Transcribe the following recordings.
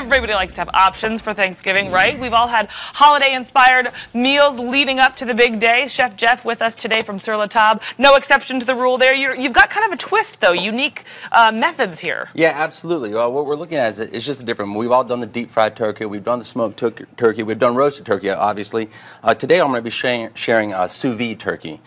everybody likes to have options for Thanksgiving, right? We've all had holiday-inspired meals leading up to the big day. Chef Geoff with us today from Sur La Table. No exception to the rule there. You've got kind of a twist, though, unique methods here. Yeah, absolutely. What we're looking at is just different. We've all done the deep-fried turkey. We've done the smoked turkey. We've done roasted turkey, obviously. Today, I'm going to be sharing sous-vide turkey,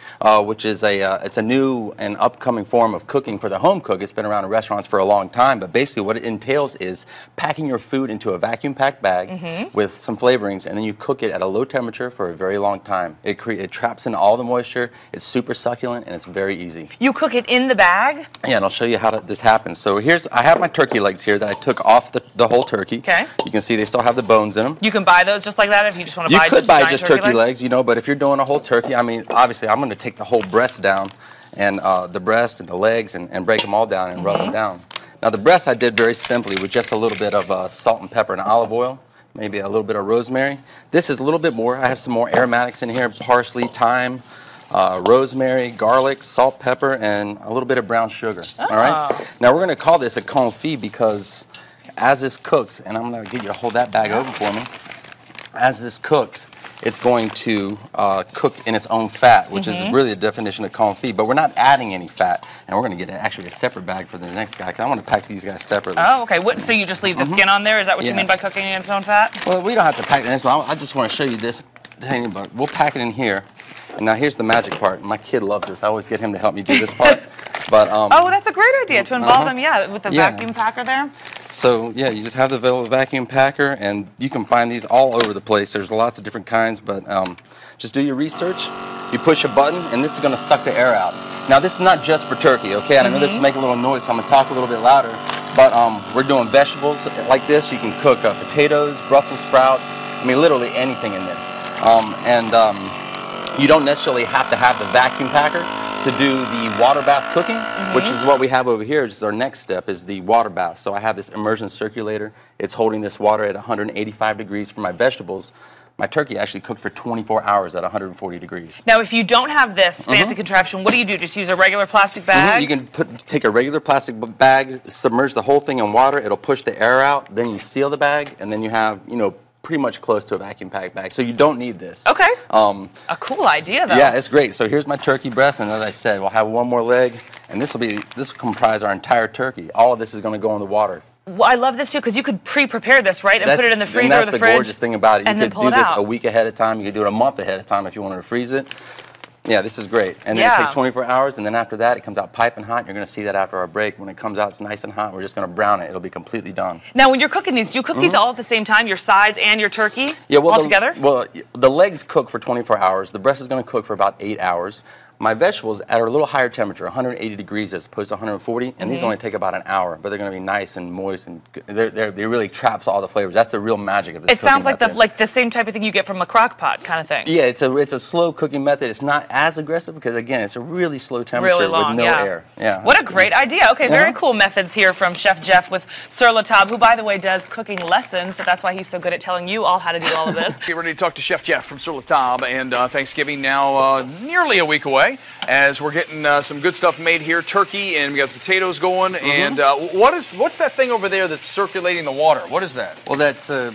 which is it's a new and upcoming form of cooking for the home cook. It's been around in restaurants for a long time, but basically what it entails is packing your food into a vacuum-packed bag with some flavorings, and then you cook it at a low temperature for a very long time. It traps in all the moisture. It's super succulent, and it's very easy. You cook it in the bag? Yeah, and I'll show you how this happens. So I have my turkey legs here that I took off the whole turkey. Okay. You can see they still have the bones in them. You can buy those just like that if you just want to buy just giant turkey legs, you know, but if you're doing a whole turkey, I mean, obviously I'm going to take the whole breast down, and the breast and the legs, and break them all down and rub them down. Now the breast I did very simply with just a little bit of salt and pepper and olive oil, maybe a little bit of rosemary. This is a little bit more. I have some more aromatics in here: parsley, thyme, rosemary, garlic, salt, pepper, and a little bit of brown sugar. Oh. All right. Now we're going to call this a confit because as this cooks, and I'm going to get you to hold that bag open for me. As this cooks, it's going to cook in its own fat, which is really the definition of confit. But we're not adding any fat, and we're going to get actually a separate bag for the next guy, because I want to pack these guys separately. Oh, okay. So you just leave the skin on there? Is that what you mean by cooking in its own fat? Well, we don't have to pack the next one. I just want to show you this thing, but we'll pack it in here. And now here's the magic part. My kid loves this. I always get him to help me do this part. But oh, that's a great idea to involve them, with the vacuum packer there. So yeah, you just have the vacuum packer, and you can find these all over the place. There's lots of different kinds, but just do your research. You push a button, and this is going to suck the air out. Now this is not just for turkey, okay? And I know this is making a little noise, so I'm going to talk a little bit louder. But we're doing vegetables like this. You can cook potatoes, Brussels sprouts. I mean, literally anything in this. You don't necessarily have to have the vacuum packer to do the water bath cooking, which is what we have over here. Which is our next step, is the water bath. So I have this Immersion Circulator. It's holding this water at 185 degrees for my vegetables. My turkey actually cooked for 24 hours at 140 degrees. Now, if you don't have this fancy contraption, what do? Just use a regular plastic bag? You can take a regular plastic bag, submerge the whole thing in water. It'll push the air out. Then you seal the bag, and then you have, pretty much close to a vacuum packed bag. So you don't need this. Okay. A cool idea, though. Yeah, it's great. So here's my turkey breast, and as I said, we'll have one more leg, and this will comprise our entire turkey. All of this is going to go in the water. Well, I love this too, because you could pre-prepare this, right, and put it in the freezer or the fridge. That's the gorgeous thing about it. You could do this a week ahead of time. You could do it a month ahead of time if you wanted to freeze it. Yeah, this is great. And then it takes 24 hours, and then after that, it comes out piping hot. You're going to see that after our break. When it comes out, it's nice and hot. We're just going to brown it. It'll be completely done. Now, when you're cooking these, do you cook these all at the same time, your sides and your turkey all together? Well, the legs cook for 24 hours. The breast is going to cook for about 8 hours. My vegetables at a little higher temperature, 180 degrees as opposed to 140, and these only take about an hour, but they're going to be nice and moist, and they really traps all the flavors. That's the real magic of this. It sounds like the same type of thing you get from a crock pot kind of thing. Yeah, it's a slow cooking method. It's not as aggressive because, again, it's a really slow temperature with no air. Yeah. What a great idea. Okay, very cool methods here from Chef Geoff with Sur La Table, who, by the way, does cooking lessons, so that's why he's so good at telling you all how to do all of this. Get ready to talk to Chef Geoff from Sur La Table, and Thanksgiving now nearly a week away, as we're getting some good stuff made here, turkey, and we got the potatoes going. And what's that thing over there that's circulating the water? What is that? Well, that's a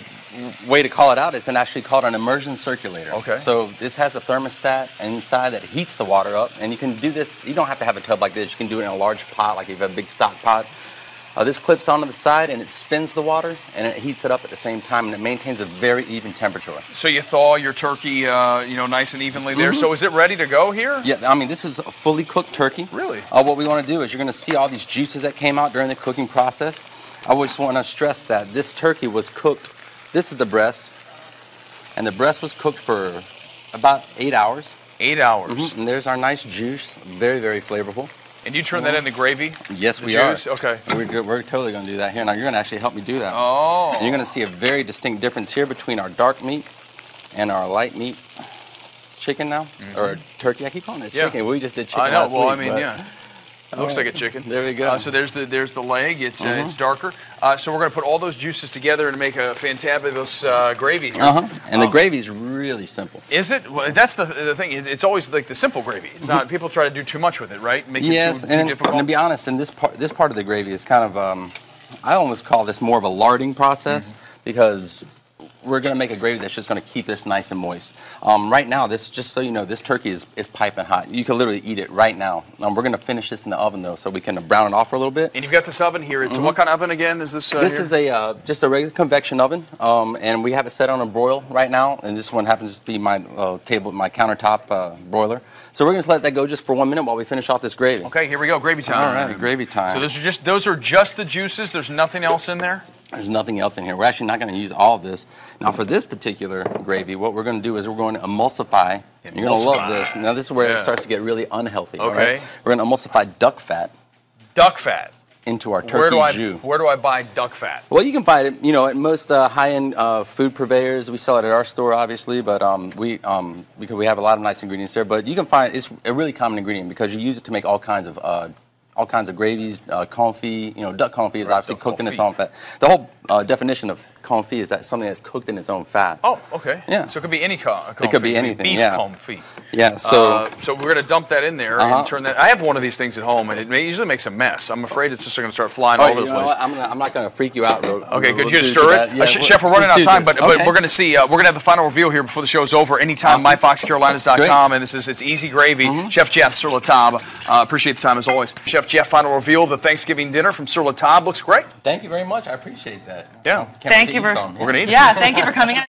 way to call it out. It's actually called an Immersion Circulator. Okay. So this has a thermostat inside that heats the water up, and you can do this. You don't have to have a tub like this. You can do it in a large pot, like if you have a big stock pot. This clips onto the side, and it spins the water, and it heats it up at the same time, and it maintains a very even temperature. So you thaw your turkey, nice and evenly there. So is it ready to go here? Yeah, I mean, this is a fully cooked turkey. Really? What we want to do is you're going to see all these juices that came out during the cooking process. I just want to stress that this turkey was cooked. This is the breast, and the breast was cooked for about 8 hours. 8 hours. And there's our nice juice, very, very flavorful. And you turn that into gravy? Yes, we are. Okay. We're totally going to do that here. Now, you're going to actually help me do that. Oh. And you're going to see a very distinct difference here between our dark meat and our light meat chicken now, or turkey. I keep calling it chicken. We just did chicken last week. Well, I mean, yeah. It looks like a chicken. There we go. So there's the leg. It's darker. So we're going to put all those juices together and make a fantabulous gravy here. And the gravy is really simple. Is it? Well, that's the thing. It's always like the simple gravy. It's not. People try to do too much with it, right? Make it too difficult. And to be honest, in this part of the gravy is kind of I almost call this more of a larding process. because we're going to make a gravy that's just going to keep this nice and moist. Right now, this, just so you know, this turkey is piping hot. You can literally eat it right now. We're going to finish this in the oven, though, so we can brown it off for a little bit. And you've got this oven here. It's what kind of oven again is this? This is just a regular convection oven, and we have it set on a broil right now. And this one happens to be my my countertop broiler. So we're going to let that go just for 1 minute while we finish off this gravy. Okay, here we go. Gravy time. All right, gravy time. So those are just the juices. There's nothing else in there. There's nothing else in here. We're actually not going to use all of this. Now, for this particular gravy, what we're going to do is we're going to emulsify. You're going to love this. Now, this is where it starts to get really unhealthy. Okay. Right? We're going to emulsify duck fat. Duck fat. Into our turkey jus. Where do I buy duck fat? Well, you can find it, at most high-end food purveyors. We sell it at our store, obviously, but because we have a lot of nice ingredients there. But you can find it's a really common ingredient because you use it to make all kinds of gravies. Confit, duck confit is obviously cooked in its own fat. The whole definition of confit is that something that's cooked in its own fat. Oh, okay. Yeah. So it could be any confit. It could be anything. Beef confit. Yeah. So we're going to dump that in there and turn that. I have one of these things at home, and it usually makes a mess. I'm afraid it's just going to start flying all over the place. I'm not going to freak you out. Okay, good. You going to stir it? Yeah, Chef, we're running out of time, but we're going to see. We're going to have the final reveal here before the show's over. Anytime, myfoxcarolinas.com, and it's easy gravy. Chef Geoff, Sur La Table. Appreciate the time as always. Chef Geoff, final reveal of the Thanksgiving dinner from Sur La Table. Looks great. Thank you very much. I appreciate that. Yeah. Thank you for. We're going to eat it. Yeah, thank you for coming in.